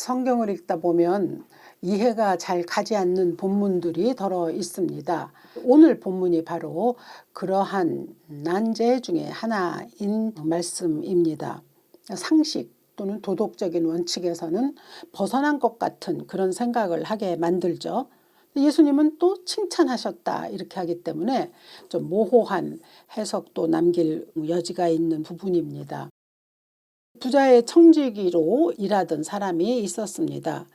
성경을 읽다 보면 이해가 잘 가지 않는 본문들이 더러 있습니다. 오늘 본문이 바로 그러한 난제 중에 하나인 말씀입니다. 상식 또는 도덕적인 원칙에서는 벗어난 것 같은 그런 생각을 하게 만들죠. 예수님은 또 칭찬하셨다 이렇게 하기 때문에 좀 모호한 해석도 남길 여지가 있는 부분입니다. 부자의 청지기로 일하던 사람이 있었습니다.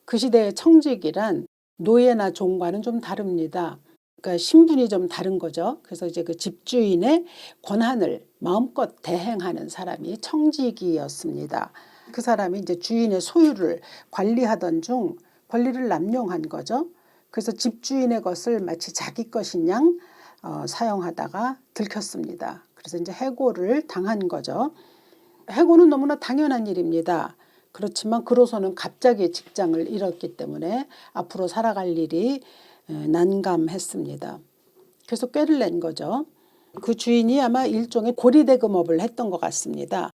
그 시대의 청지기란 노예나 종과는 좀 다릅니다. 그러니까 신분이 좀 다른 거죠. 그래서 이제 그 집주인의 권한을 마음껏 대행하는 사람이 청지기였습니다. 그 사람이 이제 주인의 소유를 관리하던 중 권리를 남용한 거죠. 그래서 집주인의 것을 마치 자기 것인 양 사용하다가 들켰습니다. 그래서 이제 해고를 당한 거죠. 해고는 너무나 당연한 일입니다. 그렇지만 그로서는 갑자기 직장을 잃었기 때문에 앞으로 살아갈 일이 난감했습니다. 그래서 꾀를 낸 거죠. 그 주인이 아마 일종의 고리대금업을 했던 것 같습니다.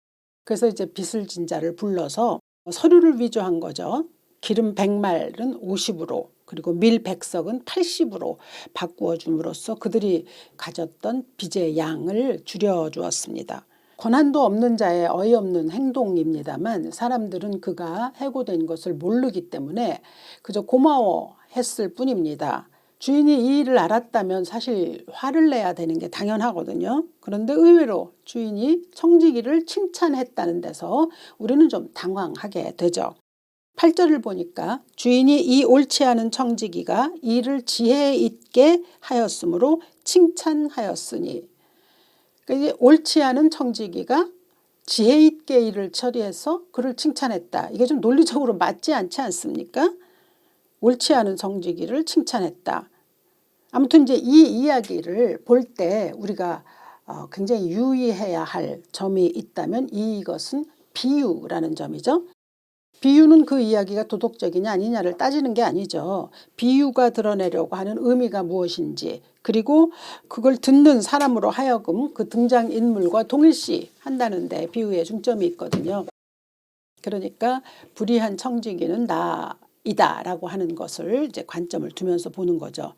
그래서 이제 빚을 진 자를 불러서 서류를 위조한 거죠. 기름 100말은 50으로 그리고 밀 100석은 80으로 바꾸어 줌으로써 그들이 가졌던 빚의 양을 줄여주었습니다. 권한도 없는 자의 어이없는 행동입니다만 사람들은 그가 해고된 것을 모르기 때문에 그저 고마워했을 뿐입니다. 주인이 이 일을 알았다면 사실 화를 내야 되는 게 당연하거든요. 그런데 의외로 주인이 청지기를 칭찬했다는 데서 우리는 좀 당황하게 되죠. 8절을 보니까 주인이 이 옳지 않은 청지기가 이를 지혜 있게 하였으므로 칭찬하였으니, 그러니까 옳지 않은 청지기가 지혜 있게 일을 처리해서 그를 칭찬했다. 이게 좀 논리적으로 맞지 않지 않습니까? 옳지 않은 청지기를 칭찬했다. 아무튼 이제 이 이야기를 볼 때 우리가 굉장히 유의해야 할 점이 있다면 이것은 비유라는 점이죠. 비유는 그 이야기가 도덕적이냐 아니냐를 따지는 게 아니죠. 비유가 드러내려고 하는 의미가 무엇인지, 그리고 그걸 듣는 사람으로 하여금 그 등장인물과 동일시 한다는 데 비유에 중점이 있거든요. 그러니까 불의한 청지기는 나이다 라고 하는 것을 이제 관점을 두면서 보는 거죠.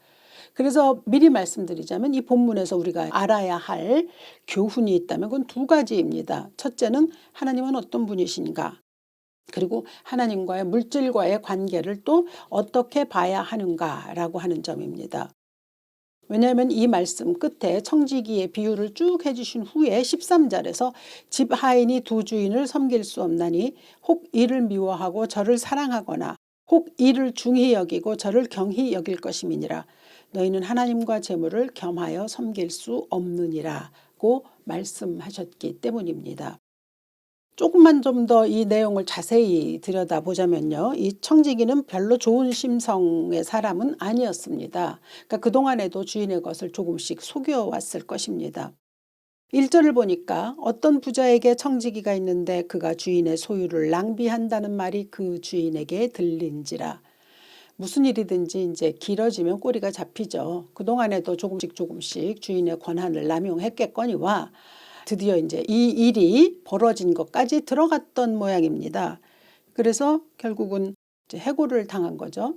그래서 미리 말씀드리자면 이 본문에서 우리가 알아야 할 교훈이 있다면 그건 두 가지입니다. 첫째는 하나님은 어떤 분이신가, 그리고 하나님과의 물질과의 관계를 또 어떻게 봐야 하는가라고 하는 점입니다. 왜냐하면 이 말씀 끝에 청지기의 비유를 쭉 해주신 후에 13절에서 집 하인이 두 주인을 섬길 수 없나니 혹 이를 미워하고 저를 사랑하거나 혹 이를 중히 여기고 저를 경히 여길 것임이니라. 너희는 하나님과 재물을 겸하여 섬길 수 없느니라고 말씀하셨기 때문입니다. 조금만 좀 더 이 내용을 자세히 들여다보자면요. 이 청지기는 별로 좋은 심성의 사람은 아니었습니다. 그러니까 그동안에도 주인의 것을 조금씩 속여왔을 것입니다. 1절을 보니까 어떤 부자에게 청지기가 있는데 그가 주인의 소유를 낭비한다는 말이 그 주인에게 들린지라. 무슨 일이든지 이제 길어지면 꼬리가 잡히죠. 그동안에도 조금씩 주인의 권한을 남용했겠거니와 드디어 이제 이 일이 벌어진 것까지 들어갔던 모양입니다. 그래서 결국은 이제 해고를 당한 거죠.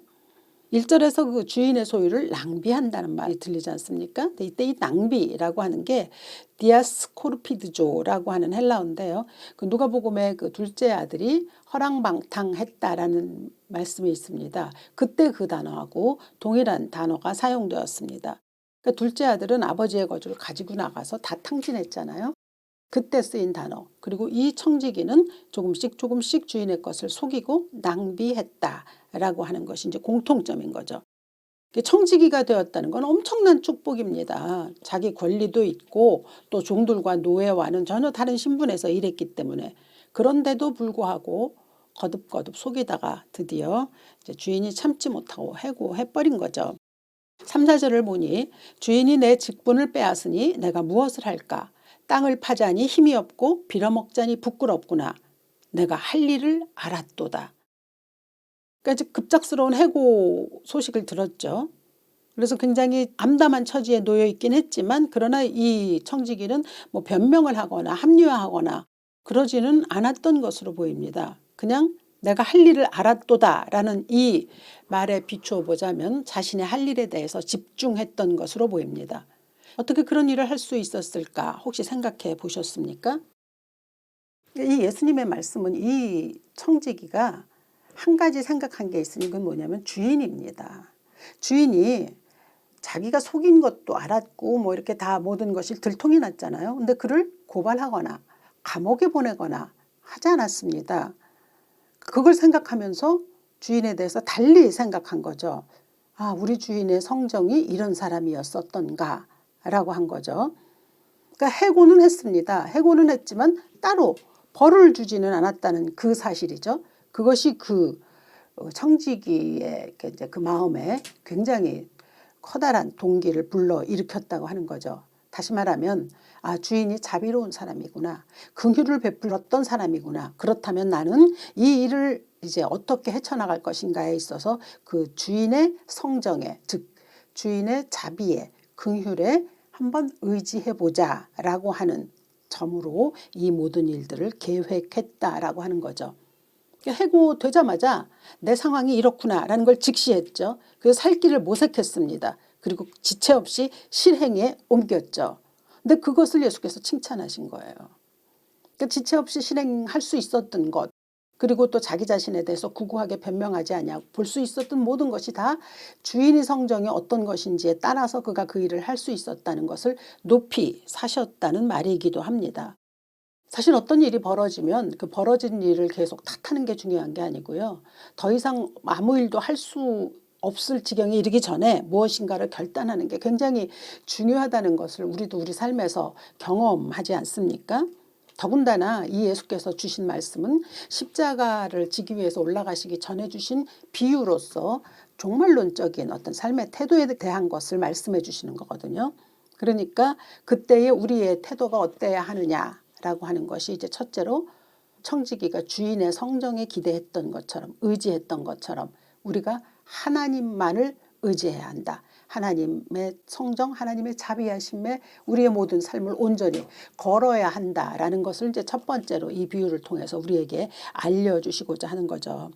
1절에서 그 주인의 소유를 낭비한다는 말이 들리지 않습니까? 이때 이 낭비라고 하는 게 디아스코르피드조라고 하는 헬라어인데요. 그 누가복음의 그 둘째 아들이 허랑방탕했다라는 말씀이 있습니다. 그때 그 단어하고 동일한 단어가 사용되었습니다. 그러니까 둘째 아들은 아버지의 거주를 가지고 나가서 다 탕진했잖아요. 그때 쓰인 단어. 그리고 이 청지기는 조금씩 주인의 것을 속이고 낭비했다라고 하는 것이 이제 공통점인 거죠. 청지기가 되었다는 건 엄청난 축복입니다. 자기 권리도 있고 또 종들과 노예와는 전혀 다른 신분에서 일했기 때문에, 그런데도 불구하고 거듭거듭 속이다가 드디어 이제 주인이 참지 못하고 해고해버린 거죠. 3, 4절을 보니 주인이 내 직분을 빼앗으니 내가 무엇을 할까? 땅을 파자니 힘이 없고 빌어먹자니 부끄럽구나. 내가 할 일을 알았도다. 그러니까 급작스러운 해고 소식을 들었죠. 그래서 굉장히 암담한 처지에 놓여 있긴 했지만, 그러나 이 청지기는 뭐 변명을 하거나 합리화하거나 그러지는 않았던 것으로 보입니다. 그냥 내가 할 일을 알았도다라는 이 말에 비추어 보자면 자신의 할 일에 대해서 집중했던 것으로 보입니다. 어떻게 그런 일을 할 수 있었을까 혹시 생각해 보셨습니까? 이 예수님의 말씀은 이 청지기가 한 가지 생각한 게 있으니 그건 뭐냐면 주인입니다. 주인이 자기가 속인 것도 알았고 뭐 이렇게 다 모든 것이 들통이 났잖아요. 근데 그를 고발하거나 감옥에 보내거나 하지 않았습니다. 그걸 생각하면서 주인에 대해서 달리 생각한 거죠. 아, 우리 주인의 성정이 이런 사람이었었던가 라고 한 거죠. 그러니까 해고는 했습니다. 해고는 했지만 따로 벌을 주지는 않았다는 그 사실이죠. 그것이 그 청지기의 이제 그 마음에 굉장히 커다란 동기를 불러일으켰다고 하는 거죠. 다시 말하면 아, 주인이 자비로운 사람이구나. 긍휼을 베풀었던 사람이구나. 그렇다면 나는 이 일을 이제 어떻게 헤쳐나갈 것인가에 있어서 그 주인의 성정에, 즉 주인의 자비에, 긍휼에 한번 의지해보자라고 하는 점으로 이 모든 일들을 계획했다라고 하는 거죠. 해고되자마자 내 상황이 이렇구나라는 걸 직시했죠. 그래서 살 길을 모색했습니다. 그리고 지체 없이 실행에 옮겼죠. 근데 그것을 예수께서 칭찬하신 거예요. 그러니까 지체 없이 실행할 수 있었던 것, 그리고 또 자기 자신에 대해서 구구하게 변명하지 않냐고 볼 수 있었던 모든 것이 다 주인의 성정이 어떤 것인지에 따라서 그가 그 일을 할 수 있었다는 것을 높이 사셨다는 말이기도 합니다. 사실 어떤 일이 벌어지면 그 벌어진 일을 계속 탓하는 게 중요한 게 아니고요. 더 이상 아무 일도 할 수 없을 지경에 이르기 전에 무엇인가를 결단하는 게 굉장히 중요하다는 것을 우리도 우리 삶에서 경험하지 않습니까? 더군다나 이 예수께서 주신 말씀은 십자가를 지기 위해서 올라가시기 전에 주신 비유로서 종말론적인 어떤 삶의 태도에 대한 것을 말씀해 주시는 거거든요. 그러니까 그때의 우리의 태도가 어때야 하느냐라고 하는 것이 이제 첫째로 청지기가 주인의 성정에 기대했던 것처럼 의지했던 것처럼 우리가 하나님만을 의지해야 한다. 하나님의 성정, 하나님의 자비하심에 우리의 모든 삶을 온전히 걸어야 한다라는 것을 이제 첫 번째로 이 비유를 통해서 우리에게 알려주시고자 하는 거죠.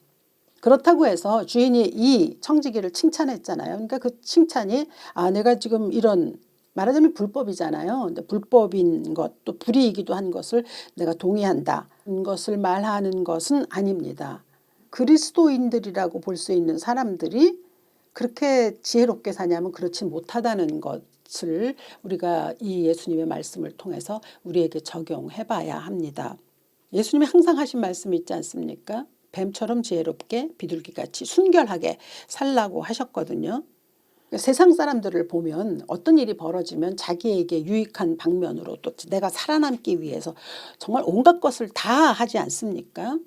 그렇다고 해서 주인이 이 청지기를 칭찬했잖아요. 그러니까 그 칭찬이 아, 내가 지금 이런 말하자면 불법이잖아요. 근데 불법인 것, 또 불이이기도 한 것을 내가 동의한다. 것을 말하는 것은 아닙니다. 그리스도인들이라고 볼 수 있는 사람들이 그렇게 지혜롭게 사냐면 그렇지 못하다는 것을 우리가 이 예수님의 말씀을 통해서 우리에게 적용해 봐야 합니다. 예수님이 항상 하신 말씀이 있지 않습니까? 뱀처럼 지혜롭게 비둘기같이 순결하게 살라고 하셨거든요. 세상 사람들을 보면 어떤 일이 벌어지면 자기에게 유익한 방면으로 또 내가 살아남기 위해서 정말 온갖 것을 다 하지 않습니까?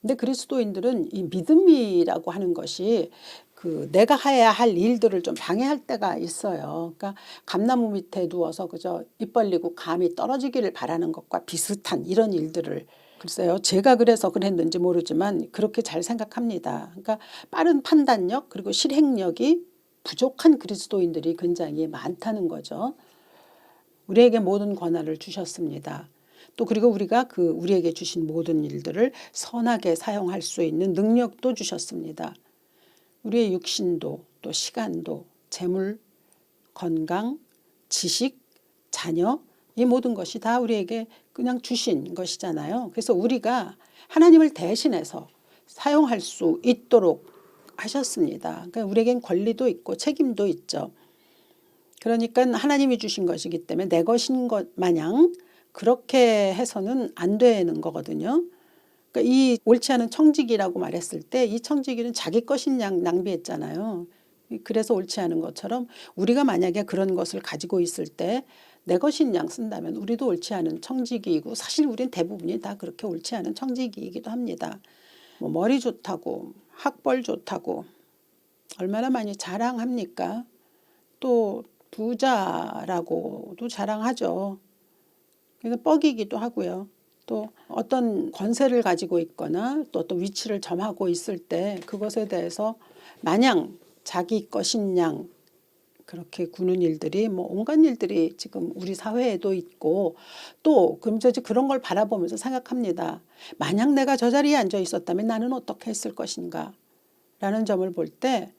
근데 그리스도인들은 이 믿음이라고 하는 것이 그 내가 해야 할 일들을 좀 방해할 때가 있어요. 그러니까 감나무 밑에 누워서 그저 입 벌리고 감이 떨어지기를 바라는 것과 비슷한 이런 일들을 글쎄요. 제가 그래서 그랬는지 모르지만 그렇게 잘 생각합니다. 그러니까 빠른 판단력 그리고 실행력이 부족한 그리스도인들이 굉장히 많다는 거죠. 우리에게 모든 권한을 주셨습니다. 또 그리고 우리가 그 우리에게 주신 모든 일들을 선하게 사용할 수 있는 능력도 주셨습니다. 우리의 육신도 또 시간도 재물, 건강, 지식, 자녀 이 모든 것이 다 우리에게 그냥 주신 것이잖아요. 그래서 우리가 하나님을 대신해서 사용할 수 있도록 하셨습니다. 그러니까 우리에겐 권리도 있고 책임도 있죠. 그러니까 하나님이 주신 것이기 때문에 내 것인 것 마냥 그렇게 해서는 안 되는 거거든요. 그러니까 이 옳지 않은 청지기라고 말했을 때 이 청지기는 자기 것인 양 낭비했잖아요. 그래서 옳지 않은 것처럼 우리가 만약에 그런 것을 가지고 있을 때 내 것인 양 쓴다면 우리도 옳지 않은 청지기이고 사실 우린 대부분이 다 그렇게 옳지 않은 청지기이기도 합니다. 뭐 머리 좋다고 학벌 좋다고 얼마나 많이 자랑합니까? 또 부자라고도 자랑하죠. 그래서 뻐기기도 하고요. 또 어떤 권세를 가지고 있거나 또 어떤 위치를 점하고 있을 때 그것에 대해서 마냥 자기 것인 양 그렇게 구는 일들이 뭐 온갖 일들이 지금 우리 사회에도 있고 또 그럼 저 그런 걸 바라보면서 생각합니다. 만약 내가 저 자리에 앉아 있었다면 나는 어떻게 했을 것인가 라는 점을 볼 때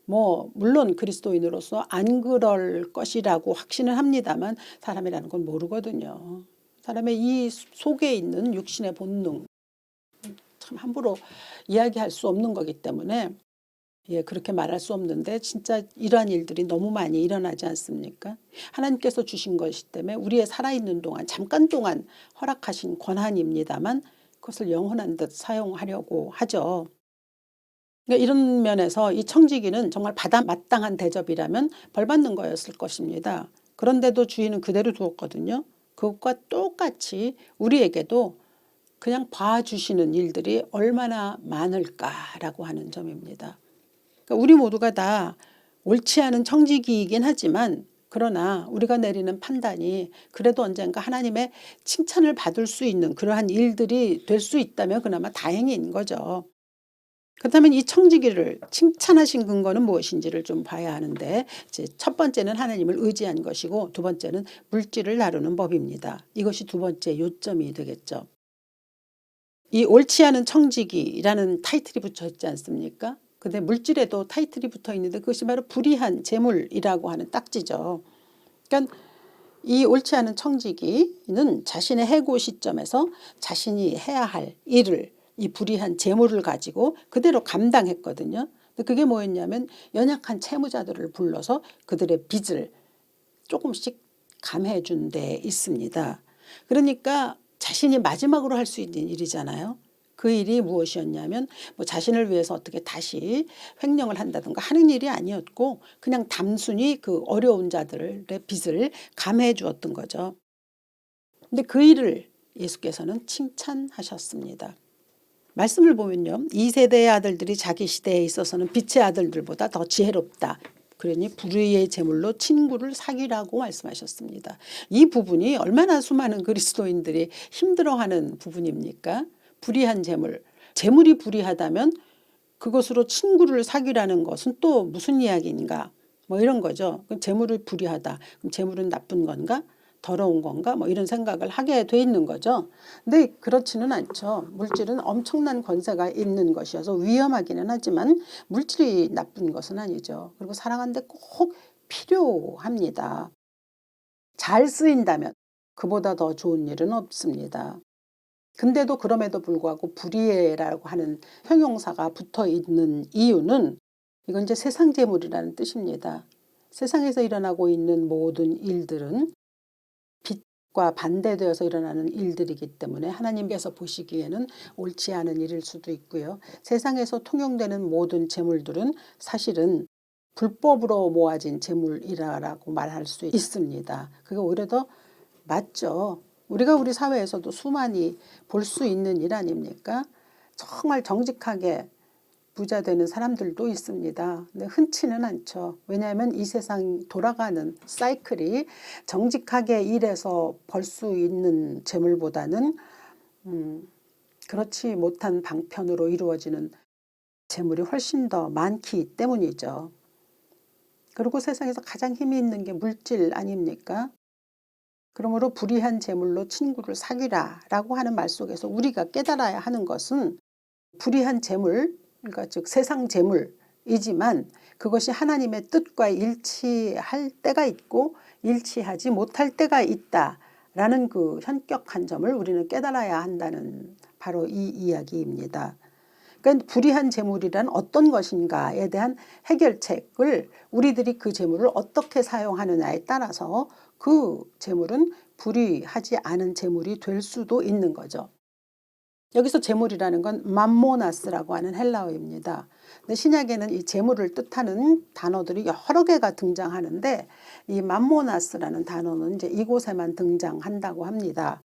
뭐 물론 그리스도인으로서 안 그럴 것이라고 확신을 합니다만 사람이라는 건 모르거든요. 사람의 이 속에 있는 육신의 본능 참 함부로 이야기할 수 없는 거기 때문에 그렇게 말할 수 없는데 진짜 이러한 일들이 너무 많이 일어나지 않습니까? 하나님께서 주신 것이기 때문에 우리의 살아있는 동안 잠깐 동안 허락하신 권한입니다만 그것을 영원한 듯 사용하려고 하죠. 그러니까 이런 면에서 이 청지기는 정말 받아 마땅한 대접이라면 벌 받는 거였을 것입니다. 그런데도 주인은 그대로 두었거든요. 그것과 똑같이 우리에게도 그냥 봐주시는 일들이 얼마나 많을까라고 하는 점입니다. 그러니까 우리 모두가 다 옳지 않은 청지기이긴 하지만 그러나 우리가 내리는 판단이 그래도 언젠가 하나님의 칭찬을 받을 수 있는 그러한 일들이 될 수 있다면 그나마 다행인 거죠. 그렇다면 이 청지기를 칭찬하신 근거는 무엇인지를 좀 봐야 하는데 이제 첫 번째는 하나님을 의지한 것이고 두 번째는 물질을 다루는 법입니다. 이것이 두 번째 요점이 되겠죠. 이 옳지 않은 청지기라는 타이틀이 붙어 있지 않습니까? 근데 물질에도 타이틀이 붙어 있는데 그것이 바로 불의한 재물이라고 하는 딱지죠. 그러니까 이 옳지 않은 청지기는 자신의 해고 시점에서 자신이 해야 할 일을 이 불의한 재물을 가지고 그대로 감당했거든요. 근데 그게 뭐였냐면 연약한 채무자들을 불러서 그들의 빚을 조금씩 감해 준 데 있습니다. 그러니까 자신이 마지막으로 할 수 있는 일이잖아요. 그 일이 무엇이었냐면 뭐 자신을 위해서 어떻게 다시 횡령을 한다든가 하는 일이 아니었고 그냥 단순히 그 어려운 자들의 빚을 감해 주었던 거죠. 근데 그 일을 예수께서는 칭찬하셨습니다. 말씀을 보면요. 2세대의 아들들이 자기 시대에 있어서는 빛의 아들들보다 더 지혜롭다. 그러니 불의의 제물로 친구를 사귀라고 말씀하셨습니다. 이 부분이 얼마나 수많은 그리스도인들이 힘들어하는 부분입니까? 불의한 재물. 재물이 불의하다면 그것으로 친구를 사귀라는 것은 또 무슨 이야기인가? 뭐 이런 거죠. 재물이 불의하다. 그럼 재물은 나쁜 건가? 더러운 건가? 뭐 이런 생각을 하게 돼 있는 거죠. 근데 그렇지는 않죠. 물질은 엄청난 권세가 있는 것이어서 위험하기는 하지만 물질이 나쁜 것은 아니죠. 그리고 사랑하는데 꼭 필요합니다. 잘 쓰인다면 그보다 더 좋은 일은 없습니다. 근데도 그럼에도 불구하고 불의라고 하는 형용사가 붙어 있는 이유는 이건 이제 세상 재물이라는 뜻입니다. 세상에서 일어나고 있는 모든 일들은 빛과 반대되어서 일어나는 일들이기 때문에 하나님께서 보시기에는 옳지 않은 일일 수도 있고요. 세상에서 통용되는 모든 재물들은 사실은 불법으로 모아진 재물이라고 말할 수 있습니다. 그게 오히려 더 맞죠. 우리가 우리 사회에서도 수많이 볼 수 있는 일 아닙니까? 정말 정직하게 부자 되는 사람들도 있습니다. 근데 흔치는 않죠. 왜냐하면 이 세상 돌아가는 사이클이 정직하게 일해서 벌 수 있는 재물보다는 그렇지 못한 방편으로 이루어지는 재물이 훨씬 더 많기 때문이죠. 그리고 세상에서 가장 힘이 있는 게 물질 아닙니까? 그러므로 불의한 재물로 친구를 사귀라라고 하는 말 속에서 우리가 깨달아야 하는 것은 불의한 재물, 그러니까 즉 세상 재물이지만 그것이 하나님의 뜻과 일치할 때가 있고 일치하지 못할 때가 있다라는 그 현격한 점을 우리는 깨달아야 한다는 바로 이 이야기입니다. 그러니까 불의한 재물이란 어떤 것인가에 대한 해결책을 우리들이 그 재물을 어떻게 사용하느냐에 따라서 그 재물은 불의하지 않은 재물이 될 수도 있는 거죠. 여기서 재물이라는 건 맘모나스라고 하는 헬라어입니다. 근데 신약에는 이 재물을 뜻하는 단어들이 여러 개가 등장하는데 이 맘모나스라는 단어는 이제 이곳에만 등장한다고 합니다.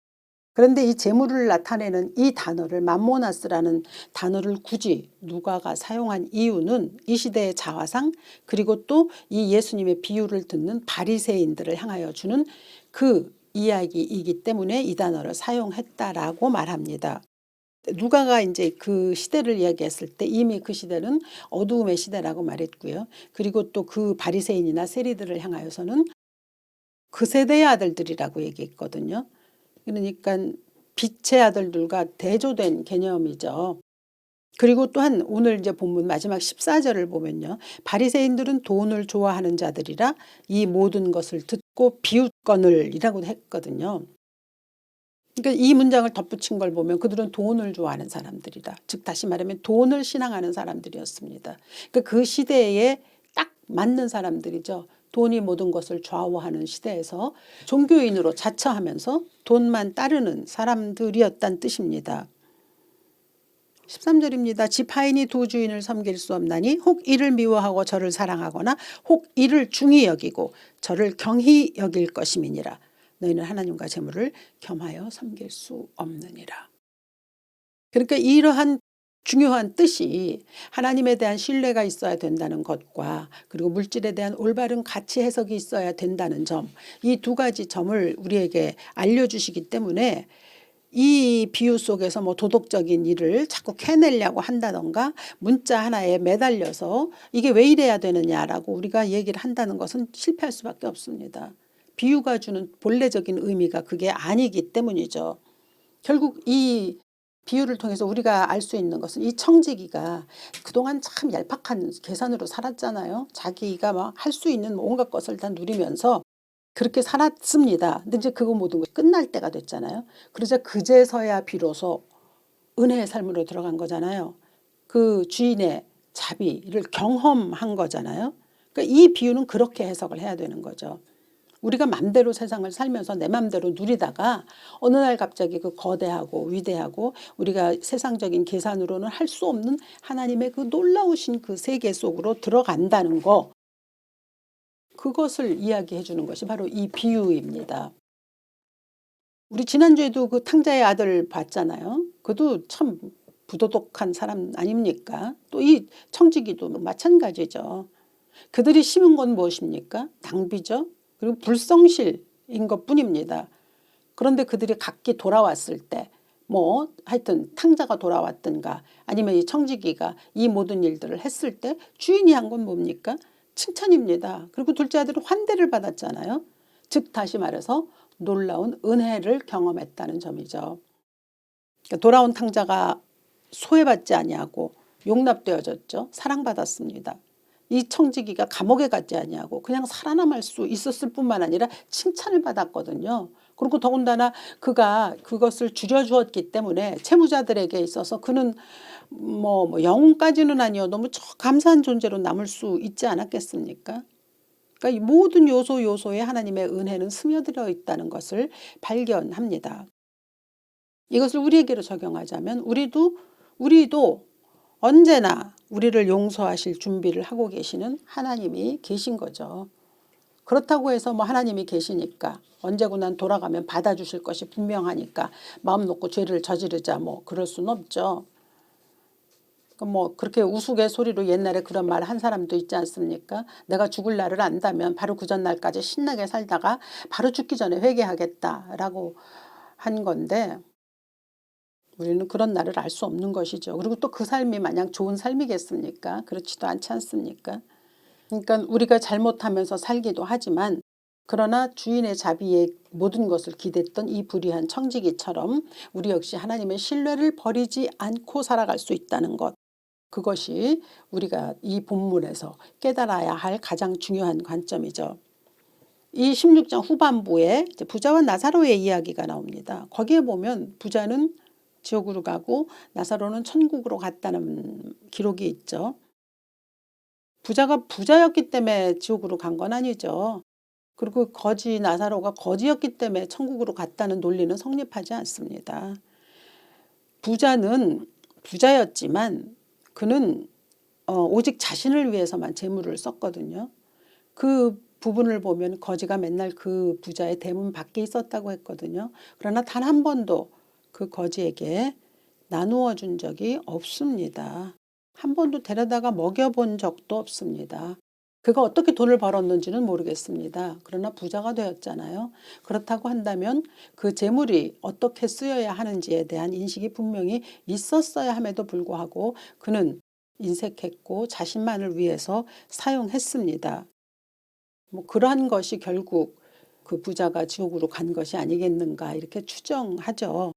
그런데 이 재물을 나타내는 이 단어를 맘모나스라는 단어를 굳이 누가가 사용한 이유는 이 시대의 자화상 그리고 또 이 예수님의 비유를 듣는 바리새인들을 향하여 주는 그 이야기이기 때문에 이 단어를 사용했다라고 말합니다. 누가가 이제 그 시대를 이야기했을 때 이미 그 시대는 어두움의 시대라고 말했고요. 그리고 또 그 바리새인이나 세리들을 향하여서는 그 세대의 아들들이라고 얘기했거든요. 그러니까 빛의 아들들과 대조된 개념이죠. 그리고 또한 오늘 이제 본문 마지막 14절을 보면요. 바리새인들은 돈을 좋아하는 자들이라 이 모든 것을 듣고 비웃거늘이라고 했거든요. 그러니까 이 문장을 덧붙인 걸 보면 그들은 돈을 좋아하는 사람들이다. 즉 다시 말하면 돈을 신앙하는 사람들이었습니다. 그러니까 그 시대에 딱 맞는 사람들이죠. 돈이 모든 것을 좌우하는 시대에서 종교인으로 자처하면서 돈만 따르는 사람들이었다는 뜻입니다. 13절입니다. 집 하인이 두 주인을 섬길 수 없나니 혹 이를 미워하고 저를 사랑하거나 혹 이를 중히 여기고 저를 경히 여길 것임이니라. 너희는 하나님과 재물을 겸하여 섬길 수 없느니라. 그러니까 이러한 중요한 뜻이 하나님에 대한 신뢰가 있어야 된다는 것과 그리고 물질에 대한 올바른 가치 해석이 있어야 된다는 점, 이 두 가지 점을 우리에게 알려주시기 때문에 이 비유 속에서 뭐 도덕적인 일을 자꾸 캐내려고 한다던가 문자 하나에 매달려서 이게 왜 이래야 되느냐라고 우리가 얘기를 한다는 것은 실패할 수밖에 없습니다. 비유가 주는 본래적인 의미가 그게 아니기 때문이죠. 결국 이 비유를 통해서 우리가 알 수 있는 것은 이 청지기가 그동안 참 얄팍한 계산으로 살았잖아요. 자기가 막 할 수 있는 온갖 것을 다 누리면서 그렇게 살았습니다. 근데 이제 그거 모든 것이 끝날 때가 됐잖아요. 그러자 그제서야 비로소 은혜의 삶으로 들어간 거잖아요. 그 주인의 자비를 경험한 거잖아요. 그러니까 이 비유는 그렇게 해석을 해야 되는 거죠. 우리가 맘대로 세상을 살면서 내 맘대로 누리다가 어느 날 갑자기 그 거대하고 위대하고 우리가 세상적인 계산으로는 할 수 없는 하나님의 그 놀라우신 그 세계 속으로 들어간다는 거, 그것을 이야기해 주는 것이 바로 이 비유입니다. 우리 지난주에도 그 탕자의 아들 봤잖아요. 그도 참 부도덕한 사람 아닙니까? 또 이 청지기도 마찬가지죠. 그들이 심은 건 무엇입니까? 낭비죠. 그리고 불성실인 것뿐입니다. 그런데 그들이 각기 돌아왔을 때 뭐 하여튼 탕자가 돌아왔든가 아니면 이 청지기가 이 모든 일들을 했을 때 주인이 한 건 뭡니까? 칭찬입니다. 그리고 둘째 아들은 환대를 받았잖아요. 즉 다시 말해서 놀라운 은혜를 경험했다는 점이죠. 그러니까 돌아온 탕자가 소외받지 아니하고 용납되어졌죠. 사랑받았습니다. 이 청지기가 감옥에 갔지 아니하고 그냥 살아남을 수 있었을 뿐만 아니라 칭찬을 받았거든요. 그리고 더군다나 그가 그것을 줄여주었기 때문에 채무자들에게 있어서 그는 뭐 영혼까지는 아니어도 뭐 감사한 존재로 남을 수 있지 않았겠습니까? 그러니까 이 모든 요소에 하나님의 은혜는 스며들어 있다는 것을 발견합니다. 이것을 우리에게로 적용하자면 우리도 언제나 우리를 용서하실 준비를 하고 계시는 하나님이 계신 거죠. 그렇다고 해서 뭐 하나님이 계시니까 언제구나 돌아가면 받아주실 것이 분명하니까 마음 놓고 죄를 저지르자 뭐 그럴 수는 없죠. 뭐 그렇게 우스갯소리로 옛날에 그런 말 한 사람도 있지 않습니까? 내가 죽을 날을 안다면 바로 그 전날까지 신나게 살다가 바로 죽기 전에 회개하겠다라고 한 건데 우리는 그런 날을 알 수 없는 것이죠. 그리고 또 그 삶이 마냥 좋은 삶이겠습니까? 그렇지도 않지 않습니까? 그러니까 우리가 잘못하면서 살기도 하지만 그러나 주인의 자비에 모든 것을 기댔던 이 불의한 청지기처럼 우리 역시 하나님의 신뢰를 버리지 않고 살아갈 수 있다는 것. 그것이 우리가 이 본문에서 깨달아야 할 가장 중요한 관점이죠. 이 16장 후반부에 이제 부자와 나사로의 이야기가 나옵니다. 거기에 보면 부자는 지옥으로 가고 나사로는 천국으로 갔다는 기록이 있죠. 부자가 부자였기 때문에 지옥으로 간 건 아니죠. 그리고 거지 나사로가 거지였기 때문에 천국으로 갔다는 논리는 성립하지 않습니다. 부자는 부자였지만 그는 오직 자신을 위해서만 재물을 썼거든요. 그 부분을 보면 거지가 맨날 그 부자의 대문 밖에 있었다고 했거든요. 그러나 단 한 번도 그 거지에게 나누어 준 적이 없습니다. 한 번도 데려다가 먹여본 적도 없습니다. 그가 어떻게 돈을 벌었는지는 모르겠습니다. 그러나 부자가 되었잖아요. 그렇다고 한다면 그 재물이 어떻게 쓰여야 하는지에 대한 인식이 분명히 있었어야 함에도 불구하고 그는 인색했고 자신만을 위해서 사용했습니다. 뭐 그러한 것이 결국 그 부자가 지옥으로 간 것이 아니겠는가 이렇게 추정하죠.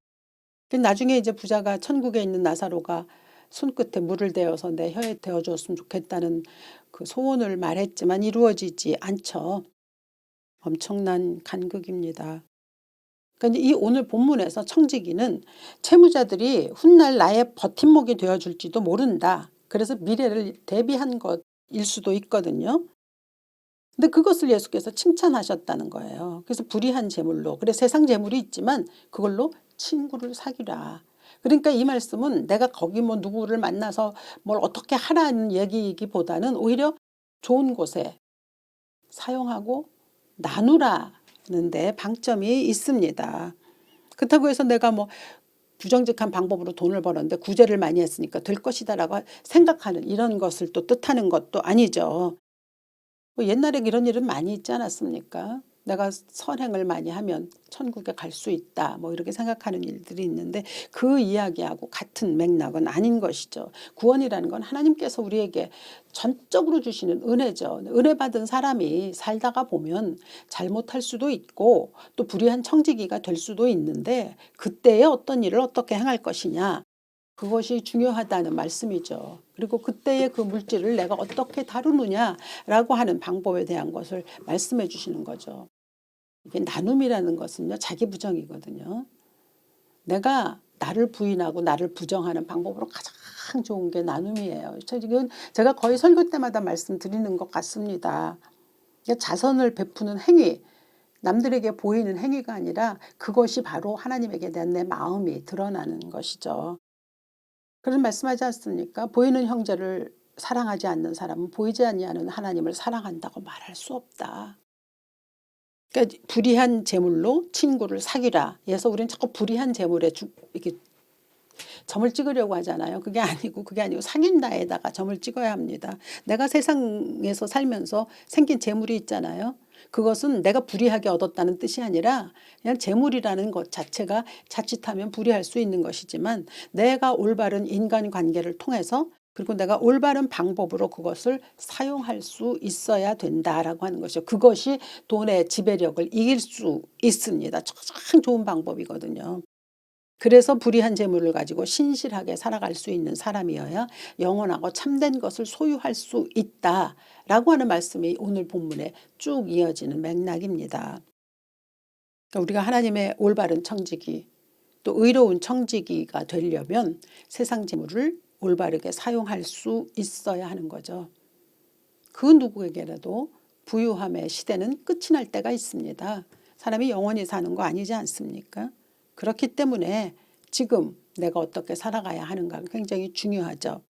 나중에 이제 부자가 천국에 있는 나사로가 손끝에 물을 대어서 내 혀에 대어줬으면 좋겠다는 그 소원을 말했지만 이루어지지 않죠. 엄청난 간극입니다. 그러니까 이 오늘 본문에서 청지기는 채무자들이 훗날 나의 버팀목이 되어줄지도 모른다. 그래서 미래를 대비한 것일 수도 있거든요. 근데 그것을 예수께서 칭찬하셨다는 거예요. 그래서 불의한 재물로, 그래 세상 재물이 있지만 그걸로 친구를 사귀라. 그러니까 이 말씀은 내가 거기 뭐 누구를 만나서 뭘 어떻게 하라는 얘기이기보다는 오히려 좋은 곳에 사용하고 나누라는 데 방점이 있습니다. 그렇다고 해서 내가 뭐 부정직한 방법으로 돈을 벌었는데 구제를 많이 했으니까 될 것이다라고 생각하는 이런 것을 또 뜻하는 것도 아니죠. 뭐 옛날에 이런 일은 많이 있지 않았습니까? 내가 선행을 많이 하면 천국에 갈 수 있다. 뭐 이렇게 생각하는 일들이 있는데 그 이야기하고 같은 맥락은 아닌 것이죠. 구원이라는 건 하나님께서 우리에게 전적으로 주시는 은혜죠. 은혜 받은 사람이 살다가 보면 잘못할 수도 있고 또 불의한 청지기가 될 수도 있는데 그때에 어떤 일을 어떻게 행할 것이냐. 그것이 중요하다는 말씀이죠. 그리고 그때의 그 물질을 내가 어떻게 다루느냐라고 하는 방법에 대한 것을 말씀해 주시는 거죠. 이게 나눔이라는 것은요, 자기 부정이거든요. 내가 나를 부인하고 나를 부정하는 방법으로 가장 좋은 게 나눔이에요. 지금 제가 거의 설교 때마다 말씀드리는 것 같습니다. 자선을 베푸는 행위, 남들에게 보이는 행위가 아니라 그것이 바로 하나님에게 대한 내 마음이 드러나는 것이죠. 그런 말씀하지 않습니까? 보이는 형제를 사랑하지 않는 사람은 보이지 아니하는 하나님을 사랑한다고 말할 수 없다. 그러니까 불의한 재물로 친구를 사귀라. 그래서 우리는 자꾸 불의한 재물에 이렇게 점을 찍으려고 하잖아요. 그게 아니고 사귄다에다가 점을 찍어야 합니다. 내가 세상에서 살면서 생긴 재물이 있잖아요. 그것은 내가 불의하게 얻었다는 뜻이 아니라 그냥 재물이라는 것 자체가 자칫하면 불의할 수 있는 것이지만 내가 올바른 인간관계를 통해서 그리고 내가 올바른 방법으로 그것을 사용할 수 있어야 된다라고 하는 것이죠. 그것이 돈의 지배력을 이길 수 있습니다. 가장 좋은 방법이거든요. 그래서 불의한 재물을 가지고 신실하게 살아갈 수 있는 사람이어야 영원하고 참된 것을 소유할 수 있다라고 하는 말씀이 오늘 본문에 쭉 이어지는 맥락입니다. 그러니까 우리가 하나님의 올바른 청지기 또 의로운 청지기가 되려면 세상 재물을 올바르게 사용할 수 있어야 하는 거죠. 그 누구에게라도 부유함의 시대는 끝이 날 때가 있습니다. 사람이 영원히 사는 거 아니지 않습니까? 그렇기 때문에 지금 내가 어떻게 살아가야 하는가가 굉장히 중요하죠.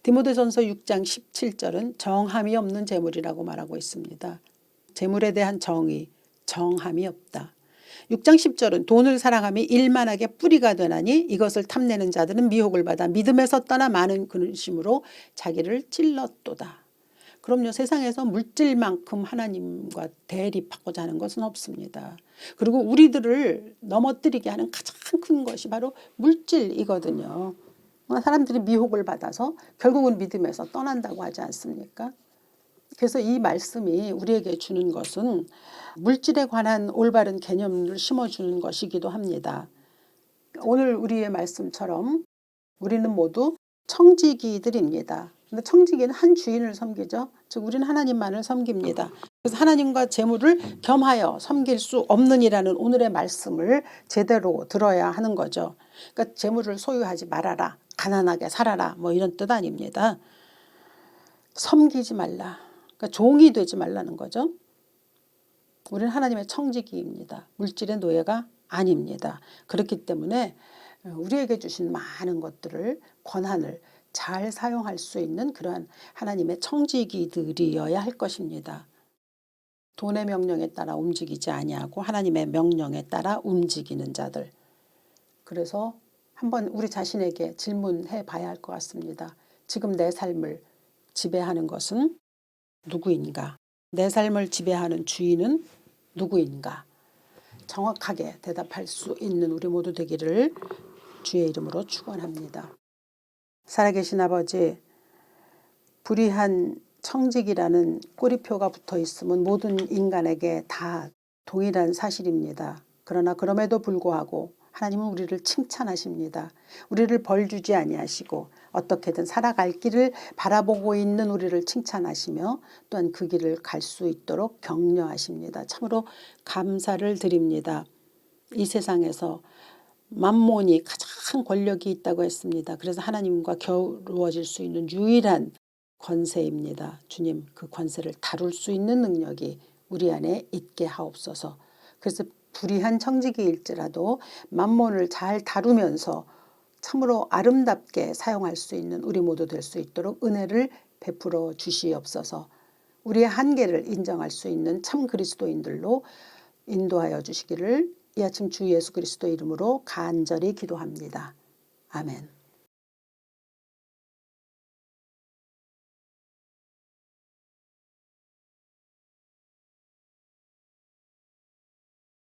디모데전서 6장 17절은 정함이 없는 재물이라고 말하고 있습니다. 재물에 대한 정함이 없다. 6장 10절은 돈을 사랑함이 일만하게 뿌리가 되나니 이것을 탐내는 자들은 미혹을 받아 믿음에서 떠나 많은 근심으로 자기를 찔렀도다. 그럼요, 세상에서 물질만큼 하나님과 대립하고자 하는 것은 없습니다. 그리고 우리들을 넘어뜨리게 하는 가장 큰 것이 바로 물질이거든요. 사람들이 미혹을 받아서 결국은 믿음에서 떠난다고 하지 않습니까? 그래서 이 말씀이 우리에게 주는 것은 물질에 관한 올바른 개념을 심어주는 것이기도 합니다. 오늘 우리의 말씀처럼 우리는 모두 청지기들입니다. 근데 청지기는 한 주인을 섬기죠. 즉 우리는 하나님만을 섬깁니다. 그래서 하나님과 재물을 겸하여 섬길 수 없느니라는 오늘의 말씀을 제대로 들어야 하는 거죠. 그러니까 재물을 소유하지 말아라. 가난하게 살아라. 뭐 이런 뜻 아닙니다. 섬기지 말라. 그러니까 종이 되지 말라는 거죠. 우리는 하나님의 청지기입니다. 물질의 노예가 아닙니다. 그렇기 때문에 우리에게 주신 많은 것들을 권한을 잘 사용할 수 있는 그러한 하나님의 청지기들이어야 할 것입니다. 돈의 명령에 따라 움직이지 아니하고 하나님의 명령에 따라 움직이는 자들. 그래서 한번 우리 자신에게 질문해 봐야 할 것 같습니다. 지금 내 삶을 지배하는 것은 누구인가? 내 삶을 지배하는 주인은 누구인가? 정확하게 대답할 수 있는 우리 모두 되기를 주의 이름으로 축원합니다. 살아계신 아버지, 불의한 청직이라는 꼬리표가 붙어 있으면 모든 인간에게 다 동일한 사실입니다. 그러나 그럼에도 불구하고 하나님은 우리를 칭찬하십니다. 우리를 벌주지 아니하시고 어떻게든 살아갈 길을 바라보고 있는 우리를 칭찬하시며 또한 그 길을 갈 수 있도록 격려하십니다. 참으로 감사를 드립니다. 이 세상에서 만몬이 가장 권력이 있다고 했습니다. 그래서 하나님과 겨루어질 수 있는 유일한 권세입니다. 주님, 그 권세를 다룰 수 있는 능력이 우리 안에 있게 하옵소서. 그래서 불의한 청지기일지라도 만몬을 잘 다루면서 참으로 아름답게 사용할 수 있는 우리 모두 될 수 있도록 은혜를 베풀어 주시옵소서. 우리의 한계를 인정할 수 있는 참 그리스도인들로 인도하여 주시기를 이 아침 주 예수 그리스도 이름으로 간절히 기도합니다. 아멘.